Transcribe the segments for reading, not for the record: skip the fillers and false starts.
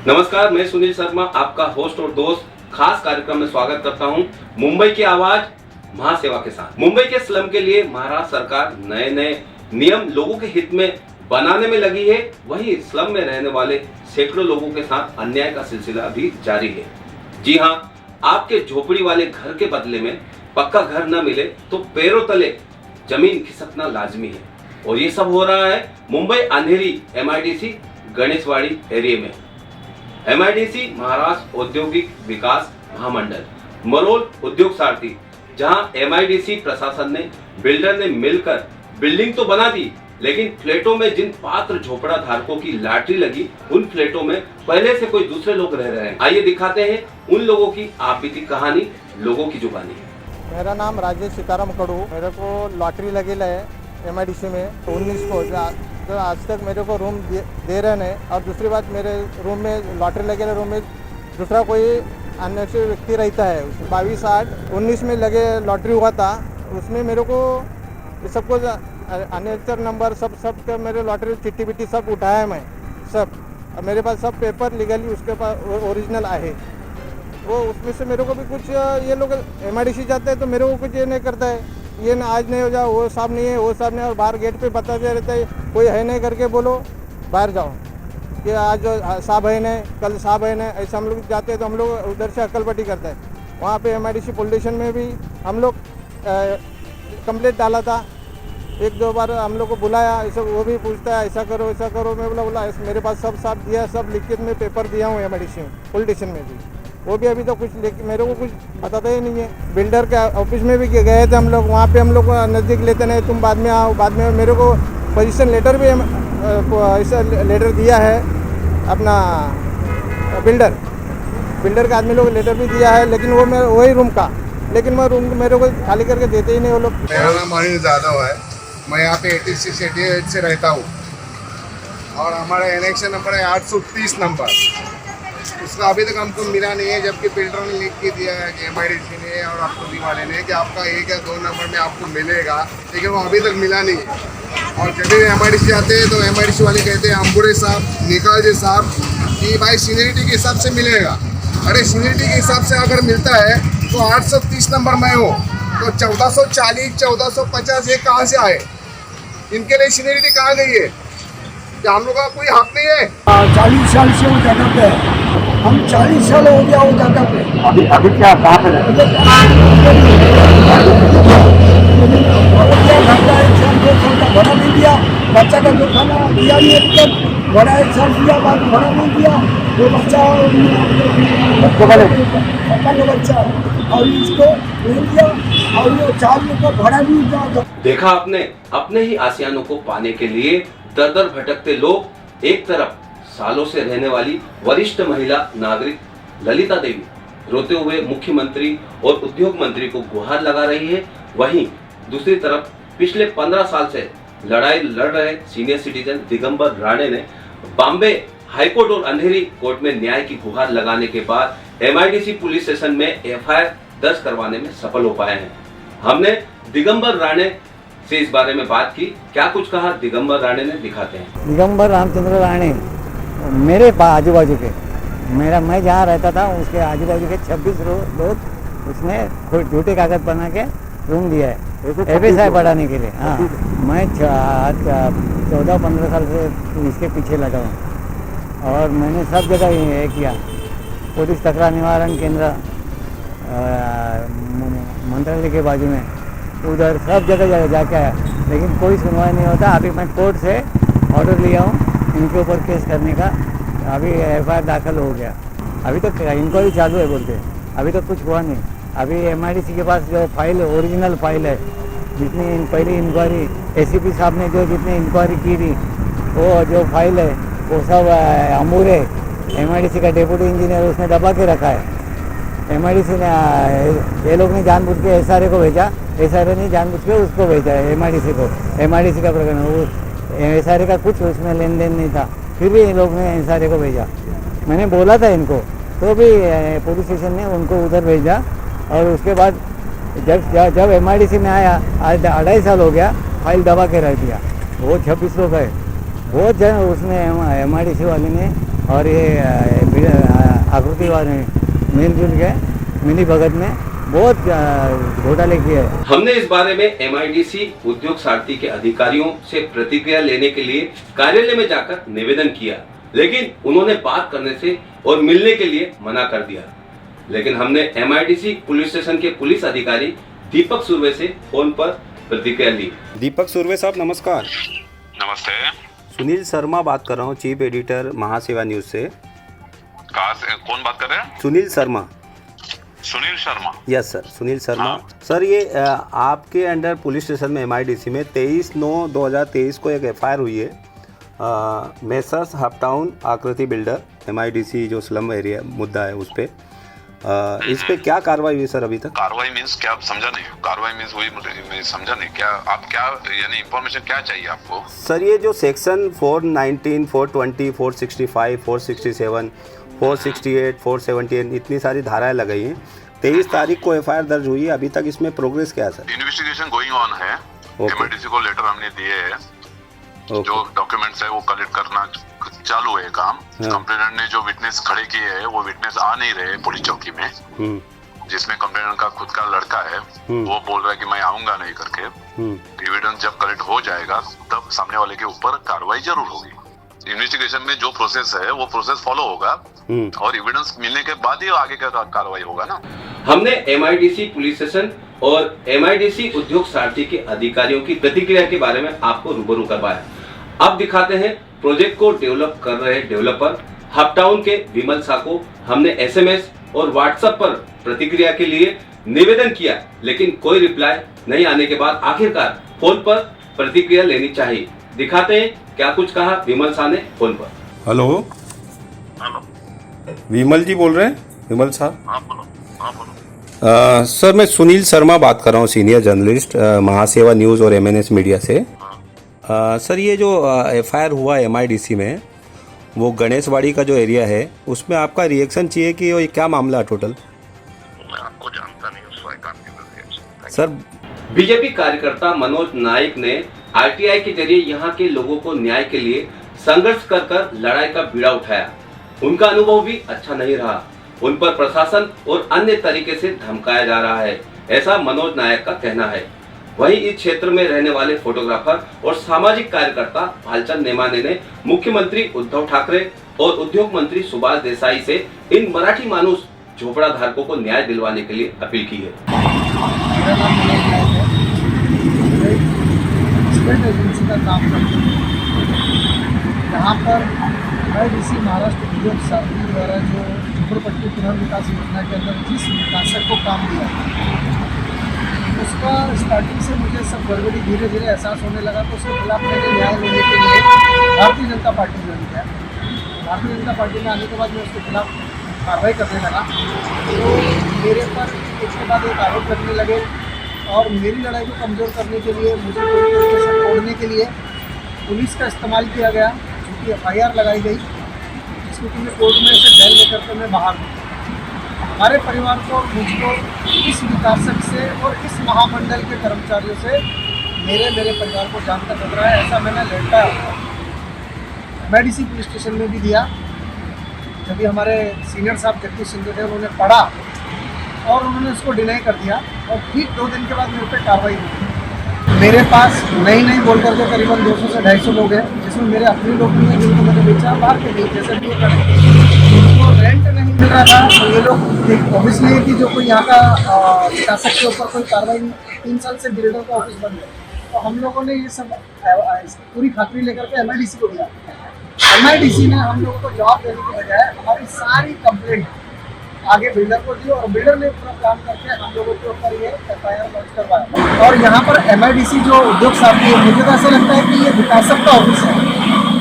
नमस्कार, मैं सुनील शर्मा आपका होस्ट और दोस्त खास कार्यक्रम में स्वागत करता हूं। मुंबई की आवाज महासेवा के साथ। मुंबई के स्लम के लिए महाराष्ट्र सरकार नए नए नियम लोगों के हित में बनाने में लगी है। वहीं स्लम में रहने वाले सैकड़ों लोगों के साथ अन्याय का सिलसिला भी जारी है। जी हां, आपके झोपड़ी वाले घर के बदले में पक्का घर न मिले तो पैरों तले जमीन खिसकना लाजमी है। और ये सब हो रहा है मुंबई अंधेरी MIDC गणेशवाड़ी एरिया में। MIDC महाराष्ट्र औद्योगिक विकास महामंडल मरोल उद्योग सारथी, जहां MIDC प्रशासन ने बिल्डर ने मिलकर बिल्डिंग तो बना दी, लेकिन फ्लैटों में जिन पात्र झोपड़ा धारकों की लॉटरी लगी, उन फ्लैटों में पहले से कोई दूसरे लोग रह रहे हैं। आइए दिखाते हैं उन लोगों की आप बीती कहानी, लोगों की जुबानी। मेरा नाम राजेश सीताराम कड़ू। मेरे को लॉटरी लगेला है MIDC में 19 को, तो आज तक मेरे को रूम दे रहे नहीं। और दूसरी बात, मेरे रूम में लॉटरी लगेला रूम में दूसरा कोई अन्य व्यक्ति रहता है। 22/8/19 में लगे लॉटरी हुआ था, उसमें मेरे को सब कुछ अनरजिस्टर्ड नंबर सब मेरे लॉटरी चिट्ठी बिट्टी सब उठाया मैं सब। मेरे पास सब पेपर लीगली उसके पास ओरिजिनल है। वो उसमें से मेरे को भी कुछ ये लोग MIDC जाते हैं तो मेरे को कुछ ये नहीं करता है, ये ना आज नहीं हो जाओ, वो साहब नहीं है, वो साहब नहीं है। और बाहर गेट पे बताते रहता है कोई है नहीं करके बोलो बाहर जाओ कि आज साहब है नहीं, कल साहब है नहीं। ऐसे हम लोग जाते हैं तो हम लोग उधर से अक्लपट्टी करते हैं। वहाँ पे MIDC पुलिस स्टेशन में भी हम लोग कंप्लेंट डाला था। 1-2 बार हम लोग को बुलाया, ऐसा वो भी पूछता है ऐसा करो ऐसा करो। मैं बोला मेरे पास सब साफ दिया, सब लिखित में पेपर दिया हूँ MIDC पुलिस स्टेशन में भी। वो भी अभी तो कुछ मेरे को कुछ बताता ही नहीं है। बिल्डर के ऑफिस में भी गए थे हम लोग, वहाँ पे हम लोग नज़दीक लेते नहीं, तुम बाद में आओ बाद में। मेरे को पोजीशन लेटर भी ऐसा लेटर दिया है अपना बिल्डर का आदमी लोग लेटर भी दिया है, लेकिन वो मैं वही रूम का, लेकिन मैं रूम मेरे को खाली करके देते ही नहीं वो लोग। मेरा नाम अनिल जादव है। मैं यहाँ पे 86-88 से रहता हूँ और हमारा एनेक्शन नंबर है 830 नंबर। उसका अभी तक हमको मिला नहीं है, जबकि बिल्डर ने लिख के दिया है कि MIDC ने और आपको वाले ने कि आपका 1 या 2 नंबर में आपको मिलेगा, लेकिन वो अभी तक मिला नहीं है। और जब भी MIDC आते हैं तो MIDC वाले कहते हैं अम्बुरे साहब निकाल साहब कि भाई सीनियरिटी के हिसाब से मिलेगा। अरे सीनियरिटी के हिसाब से अगर मिलता है तो 830 नंबर में हो तो 1440 1450 ये कहाँ से आए? इनके लिए सीनियरिटी कहाँ गई है? क्या हम लोग का कोई हक नहीं है? 40 साल से वो जगह पे है। हम 40 साल हो गया वो जगह पे। अभी क्या कहाँ पे रहते हैं? भाड़ा नहीं दिया, बच्चा का जो खाना दिया नहीं है, तब बड़ा 1 साल दिया, बाद भाड़ा नहीं दिया। वो बच्चा बच्चा और इसको नहीं दिया, और ये 4 लोग का भाड़ा नहीं दिया। देखा आपने, अपने ही आसियानों को पाने के लिए दर दर भटकते लोग। एक तरफ सालों से रहने वाली वरिष्ठ महिला नागरिक ललिता देवी रोते हुए मुख्यमंत्री और उद्योग मंत्री को गुहार लगा रही है, वहीं दूसरी तरफ पिछले 15 साल से लड़ाई लड़ रहे सीनियर सिटीजन दिगंबर राणे ने बॉम्बे हाईकोर्ट और अंधेरी कोर्ट में न्याय की गुहार लगाने के बाद MIDC पुलिस स्टेशन में FIR दर्ज करवाने में सफल हो पाए हैं। हमने दिगंबर राणे से इस बारे में बात की, क्या कुछ कहा दिगंबर राणे ने, दिखाते हैं। दिगंबर रामचंद्र राणे मेरे आजू बाजू के, मैं जहाँ रहता था उसके आजू बाजू के 26 लोग उसने झूठे कागज बना के रूम दिया है FSI बढ़ाने के लिए। हाँ, मैं 14-15 साल से इसके पीछे लगा हूँ और मैंने सब जगह ये किया। पुलिस तकरार निवारण केंद्र मंत्रालय के बाजू में, उधर सब जगह जाके आया, लेकिन कोई सुनवाई नहीं होता। अभी मैं कोर्ट से ऑर्डर लिया हूँ इनके ऊपर केस करने का। अभी FIR दाखिल हो गया, अभी तक इंक्वायरी चालू है बोलते, अभी तक कुछ हुआ नहीं। अभी MIDC के पास जो फाइल ओरिजिनल फाइल है, जितनी पहली इंक्वायरी ACP साहब ने जो जितनी इंक्वायरी की थी, वो जो फाइल है वो सब अमूरे MIDC का डेप्यूटी इंजीनियर उसने दबा के रखा है। MIDC ने ये लोग ने जानबूझ के SRA को भेजा, SRA ने जानबूझ के उसको भेजा है MIDC को। MIDC का प्रकरण, वो SRA का कुछ उसमें लेन देन नहीं था, फिर भी इन लोग ने SRA को भेजा। मैंने बोला था इनको, तो भी पुलिस स्टेशन ने उनको उधर भेजा। और उसके बाद जब MIDC में आया, आज 2.5 साल हो गया, फाइल दबा के रख दिया। वो 26 लोग है, वो जन उसने MIDC वाले ने और ये आकृति वाले मिलजुल के मिनी भगत में बहुत घोटाले किए। हमने इस बारे में MIDC उद्योग सारथी के अधिकारियों से प्रतिक्रिया लेने के लिए कार्यालय में जाकर निवेदन किया, लेकिन उन्होंने बात करने से और मिलने के लिए मना कर दिया। लेकिन हमने MIDC पुलिस स्टेशन के पुलिस अधिकारी दीपक सुर्वे से फोन पर प्रतिक्रिया ली। दीपक सुर्वे साहब नमस्कार। नमस्ते। सुनील शर्मा बात कर रहा हूँ, चीफ एडिटर महासेवा न्यूज से। कहाँ से, कौन बात कर रहे हैं? सुनील शर्मा। सुनील शर्मा? Yes sir, Sunil Sharma. हाँ। सर ये आपके अंडर पुलिस स्टेशन में MIDC में 23/9/2023 को एक FIR हुई है मेसर्स हपटाउन आकृति बिल्डर MIDC जो स्लम एरिया मुद्दा है उस पे। इस पे क्या कार्रवाई हुई सर अभी तक? कार्रवाई मीन्स क्या, आप समझा नहीं? कार्रवाई मीन्स हुई मैं समझा नहीं। क्या आप क्या यानी इंफॉर्मेशन क्या चाहिए आपको? सर ये जो सेक्शन 419, 420, 465, 467, 468, 478 इतनी सारी धाराएं लगाई हैं। 23 तारीख को FIR दर्ज हुई है, अभी तक इसमें प्रोग्रेस क्या है सर? इन्वेस्टिगेशन गोइंग ऑन है। MIDC को लेटर हमने दिए है, जो डॉक्यूमेंट्स है वो कलेक्ट करना चालू है काम। कंप्लेनेंट ने जो विटनेस खड़े किए हैं वो विटनेस आ नहीं रहे पुलिस चौकी में, जिसमें कंप्लेनेंट का खुद का लड़का है वो बोल रहा है कि मैं आऊंगा नहीं करके। एविडेंस जब कलेक्ट हो जाएगा तब सामने वाले के ऊपर कार्रवाई जरूर होगी। इन्वेस्टिगेशन में जो प्रोसेस है वो प्रोसेस फॉलो होगा और एविडेंस मिलने के बाद ही आगे का कार्रवाई होगा ना। हमने MIDC पुलिस स्टेशन और MIDC उद्योग सारथी के अधिकारियों की प्रतिक्रिया के बारे में आपको रूबरू करवाया। अब दिखाते हैं प्रोजेक्ट को डेवलप कर रहे डेवलपर हपटाउन के विमल शाह को हमने SMS और WhatsApp पर प्रतिक्रिया के लिए निवेदन किया, लेकिन कोई रिप्लाई नहीं आने के बाद आखिरकार फोन पर प्रतिक्रिया लेनी चाहिए। दिखाते हैं क्या कुछ कहा विमल शाह ने फोन पर। हेलो, विमल जी बोल रहे हैं? विमल शाह? हाँ बोलो। सर मैं सुनील शर्मा बात कर रहा हूँ, सीनियर जर्नलिस्ट महासेवा न्यूज और MNS मीडिया से। सर ये जो FIR हुआ MIDC में, वो गणेशवाड़ी का जो एरिया है उसमें आपका रिएक्शन चाहिए कि ये क्या मामला है टोटल? मैं आपको जानता नहीं उस सर बीजेपी कार्यकर्ता मनोज नाइक ने RTI के जरिए यहाँ के लोगों को न्याय के लिए संघर्ष कर लड़ाई का बीड़ा उठाया। उनका अनुभव भी अच्छा नहीं रहा, उन पर प्रशासन और अन्य तरीके से धमकाया जा रहा है, ऐसा मनोज नायक का कहना है। वहीं इस क्षेत्र में रहने वाले फोटोग्राफर और सामाजिक कार्यकर्ता भालचंद नेमाने ने मुख्यमंत्री उद्धव ठाकरे और उद्योग मंत्री सुभाष देसाई से इन मराठी मानुस झोपड़ा धारकों को न्याय दिलवाने के लिए अपील की है। मेरा नाम मनोज नायक है, स्टेट एजेंसी का काम करता हूँ। यहाँ पर MIDC महाराष्ट्र उद्योग सारथी द्वारा जो झोपड़पट्टी पुनर्विकास योजना के अंदर जिस विकासक को काम दिया उसका स्टार्टिंग से मुझे सब गड़बड़ी धीरे धीरे एहसास होने लगा, तो उसके खिलाफ मैंने न्याय लेने के लिए भारतीय जनता पार्टी ज्वाइन किया। भारतीय जनता पार्टी में आने के बाद मैं उसके खिलाफ कार्रवाई करने लगा, तो मेरे पर एक के बाद एक आरोप लगने लगे और मेरी लड़ाई को कमज़ोर करने के लिए मुझे पूरी तरीके से तोड़ने के लिए पुलिस का इस्तेमाल किया गया, क्योंकि FIR लगाई गई, जिसको कि मैं कोर्ट में से बैल लेकर के मैं बाहर हूँ। हमारे परिवार को, मुझको इस विकासक से और इस महामंडल के कर्मचारियों से मेरे परिवार को जान का खतरा है, ऐसा मैंने लेटर MIDC पुलिस स्टेशन में भी दिया। जब भी हमारे सीनियर साहब जगदीश सिंह थे उन्होंने पढ़ा और उन्होंने उसको डिनाई कर दिया और ठीक 2 दिन के बाद मेरे पे कार्रवाई हुई। मेरे पास नहीं बोल करके करीबन 200 से 250 लोग हैं, जिसमें मेरे अपने लोग भी हैं जिनको मैंने बेचा बाहर के लिए, जैसे भी उनको रेंट नहीं मिल रहा था। तो ये लोग ऑब्वियसली है कि जो कोई यहाँ का शासक के ऊपर कोई कार्रवाई 3 साल से बिल्डर का ऑफिस बंद है, तो हम लोगों ने ये सब पूरी खातरी लेकर के MIDC को दिया। MIDC ने हम लोगों को जवाब देने के बजाय हमारी सारी कंप्लेंट आगे बिल्डर को दी और बिल्डर ने पूरा काम करके हम लोगों के ऊपर ये FIR लॉन्च करवाया। और यहाँ पर MIDC जो उद्योग सारथी है, मुझे तो ऐसा लगता है कि ये विकासक का ऑफिस है,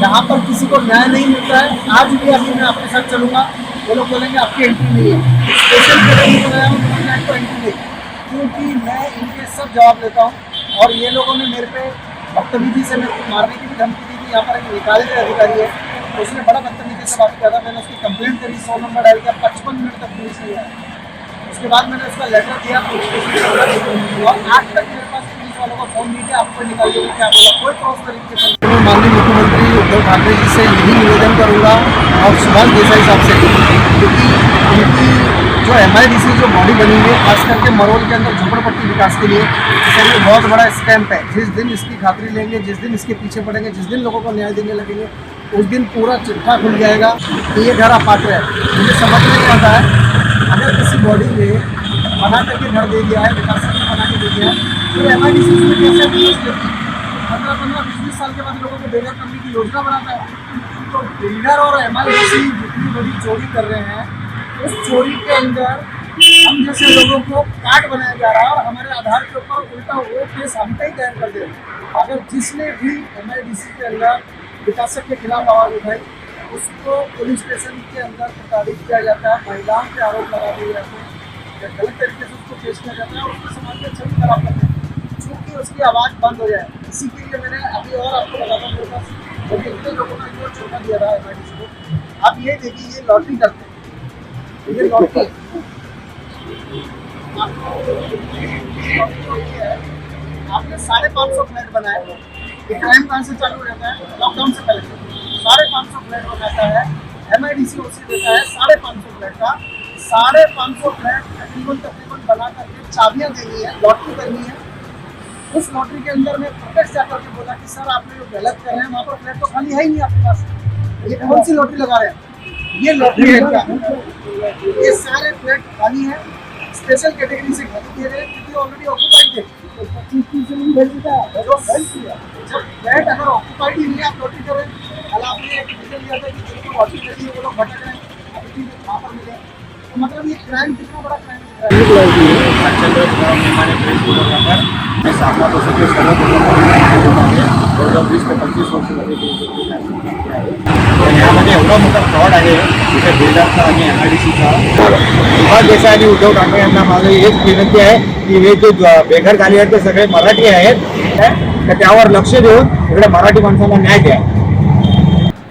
यहाँ पर किसी को न्याय नहीं मिलता है। आज भी अभी मैं आपके साथ चलूँगा, वो लोग बोलेंगे आपकी एंट्री नहीं है, स्पेशल नहीं बनाया हूँ तो आपको एंट्री नहीं, क्योंकि मैं इनके सब जवाब देता हूँ। और ये लोगों ने मेरे पे बदतमीजी से मेरे को मारने की भी धमकी दी थी। यहाँ पर एक निकाले के अधिकारी है, तो उसने बड़ा बदतमीजी से बात किया था। मैंने उसकी कंप्लेंट करी, 100 नंबर डायल किया, 55 मिनट तक पुलिस नहीं आया। उसके बाद मैंने उसका लेटर दिया और आज तक मेरे पास पुलिस वालों का फोन नहीं किया, आपको निकाल दिया, क्या बोला, कोई क्रॉस तरीके से। माननीय मुख्यमंत्री उद्धव ठाकरे जी से यही निवेदन करूँगा और सुभाष देसाई साहब से, क्योंकि उनकी जो MIDC जो बॉडी बनी है खास करके मरोल के अंदर झोपड़पट्टी विकास के लिए, सर ये बहुत बड़ा स्कैम्प है। जिस दिन इसकी खातिरी लेंगे, जिस दिन इसके पीछे पड़ेंगे, जिस दिन लोगों को न्याय देने लगेंगे, उस दिन पूरा चिट्ठा खुल जाएगा कि ये घर अपात्र है। मुझे समझ नहीं आता है, अगर किसी बॉडी में बना करके घर दे दिया है, विकास में बना के दे दिया है, तो MIDC में कैसे 15-20 साल के बाद लोगों को बेघर करने की योजना बनाता है। तो बिल्डर और MIDC जितनी बड़ी चोरी कर रहे हैं, उस चोरी के अंदर हम जैसे लोगों को कार्ड बनाया जा रहा है और हमारे आधार के ऊपर उल्टा वो केस हम पे ही दायर कर दे रहे हैं। अगर जिसने भी MIDC के अंदर विकासक के खिलाफ आवाज़ उठाई, उसको पुलिस स्टेशन के अंदर प्रताड़ित किया जाता है, महिलाओं के आरोप लगा दिए जाते हैं, गलत तरीके से उसको पेश किया जाता है और उसको समाज में छवि खराब करते हैं, क्योंकि उसकी आवाज़ बंद हो जाए। इसी के लिए मैंने अभी और आपको बताता हूँ, मेरे पास इतने लोगों ने जो छोटा दिया रहा है MIDC को। आप ये देखिए, ये लॉटरी करते हैं, ये लॉटरी आपने 550 फ्लैट बनाए। ये क्राइम कहाँ से चालू रहता है? लॉकडाउन से पहले 550 फ्लैट बनाता है MIDC उसी देता है 550 फ्लैट का। 550 फ्लैट तकरीबन बना करके चाबियां देनी है, लॉटरी करनी है। उस लॉटरी के अंदर में प्रत्यक्ष जाकर के बोला कि सर आपने जो गलत कर रहे हैं, वहाँ पर फ्लैट तो खाली है ही नहीं आपके पास, ये कौन सी लॉटरी लगा रहे हैं? ये लॉटरी है क्या? ये सारे फ्लैट खाली है, स्पेशल कैटेगरी से खाली दे रहे हैं क्योंकि ऑलरेडी ऑक्यूपाइड थे। जब फ्लैट अगर ऑक्यूपाइड ही नहीं, आप लॉटरी करें, कल आपने एक डिसीजन लिया था कि जिनको लॉटरी करी है वो लोग भटक रहे हैं, अभी चीज़ वहाँ पर मिले, तो मतलब ये क्राइम कितना बड़ा क्राइम यामध्ये एवढा मोठा फ्रॉड आहे तिथे बिल्डरचा आणि MIDCचा। सुभाष देसाई आणि उद्धव ठाकरे यांना माझं हेच विनंती आहे की हे जे बेघर झाले आहेत ते सगळे मराठी आहेत, तर त्यावर लक्ष देऊन इकडे मराठी माणसाला न्याय द्या।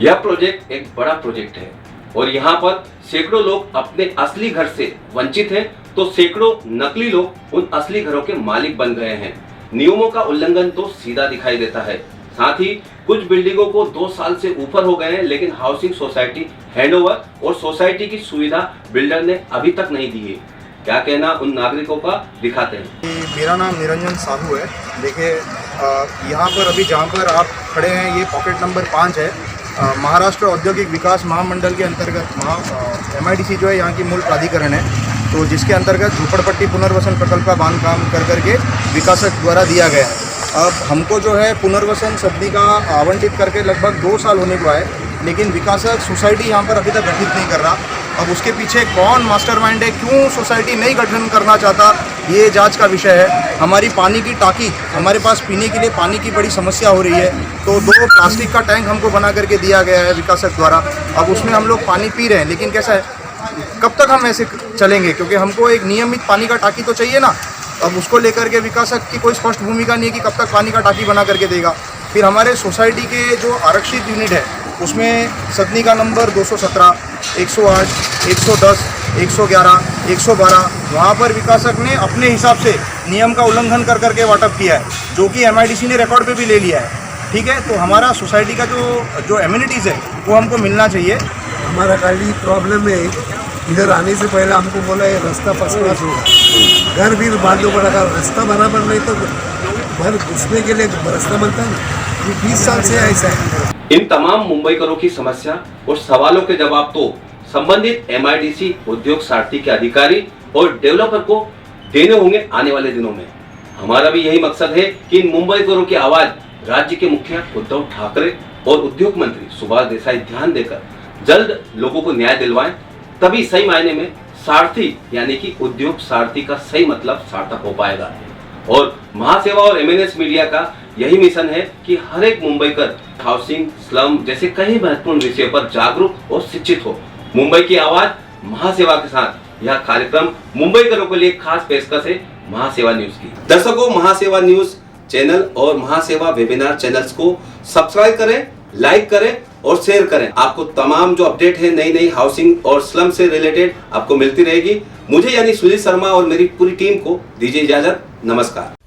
यह प्रोजेक्ट एक बड़ा प्रोजेक्ट है और यहाँ पर सैकड़ों लोग अपने असली घर से वंचित हैं, तो सैकड़ों नकली लोग उन असली घरों के मालिक बन गए हैं। नियमों का उल्लंघन तो सीधा दिखाई देता है। साथ ही कुछ बिल्डिंगों को 2 साल से ऊपर हो गए हैं, लेकिन हाउसिंग सोसाइटी हैंडओवर और सोसाइटी की सुविधा बिल्डर ने अभी तक नहीं दी है। क्या कहना उन नागरिकों का, दिखाते हैं। मेरा नाम निरंजन साहू है। देखिए, यहाँ पर अभी जहाँ पर आप खड़े हैं ये पॉकेट नंबर 5 है। महाराष्ट्र औद्योगिक विकास महामंडल के अंतर्गत MIDC जो है यहाँ की मूल प्राधिकरण है, तो जिसके अंतर्गत झोपड़पट्टी पुनर्वसन प्रकल्प का बांधकाम कर करके विकासक द्वारा दिया गया है। अब हमको जो है पुनर्वसन सब्सिडी का आवंटित करके लगभग 2 साल होने को है, लेकिन विकासक सोसाइटी यहाँ पर अभी तक गठित नहीं कर रहा। अब उसके पीछे कौन मास्टरमाइंड है, क्यों सोसाइटी नहीं गठन करना चाहता, ये जांच का विषय है। हमारी पानी की टांकी, हमारे पास पीने के लिए पानी की बड़ी समस्या हो रही है, तो 2 प्लास्टिक का टैंक हमको बना करके दिया गया है विकासक द्वारा। अब उसमें हम लोग पानी पी रहे हैं, लेकिन कैसा है, कब तक हम ऐसे चलेंगे, क्योंकि हमको एक नियमित पानी का टांकी तो चाहिए ना। अब उसको लेकर के विकासक की कोई स्पष्ट भूमिका नहीं है कि कब तक पानी का टांकी बना करके देगा। फिर हमारे सोसाइटी के जो आरक्षित यूनिट है उसमें सदनी का नंबर 217, 108, 110, 111, 112, वहाँ पर विकासक ने अपने हिसाब से नियम का उल्लंघन कर करके वाटप किया है, जो कि MIDC ने रिकॉर्ड पे भी ले लिया है। ठीक है, तो हमारा सोसाइटी का जो एम्यूनिटीज़ है वो हमको मिलना चाहिए। हमारा खाली प्रॉब्लम है, इधर आने से पहले हमको बोला ये रास्ता फर्स्ट क्लास होगा, घर भी बांधो पड़ा, रास्ता बराबर नहीं तो घर घुसने के लिए रास्ता बनता है ना। ये 20 साल से ऐसा है। इन तमाम मुंबईकरों की समस्या और सवालों के जवाब तो संबंधित MIDC उद्योग सारथी के अधिकारी और डेवलपर को देने होंगे आने वाले दिनों में। हमारा भी यही मकसद है कि इन मुंबईकरों की आवाज राज्य के मुखिया उद्धव ठाकरे और उद्योग मंत्री सुभाष देसाई ध्यान देकर जल्द लोगों को न्याय दिलवाएं, तभी सही मायने में सारथी यानी कि उद्योग सारथी का सही मतलब सार्थक हो पाएगा। और महासेवा और MNS मीडिया का यही मिशन है कि हर एक मुंबईकर हाउसिंग, स्लम जैसे कई महत्वपूर्ण विषयों पर जागरूक और शिक्षित हो। मुंबई की आवाज महासेवा के साथ यह कार्यक्रम मुंबईकरों के लिए खास पेशकश है महासेवा न्यूज की। दर्शकों, महासेवा न्यूज चैनल और महासेवा वेबिनार चैनल्स को सब्सक्राइब करें, लाइक करें और शेयर करें। आपको तमाम जो अपडेट है नई हाउसिंग और स्लम से रिलेटेड आपको मिलती रहेगी। मुझे यानी सुनील शर्मा और मेरी पूरी टीम को दीजिए इजाजत। नमस्कार।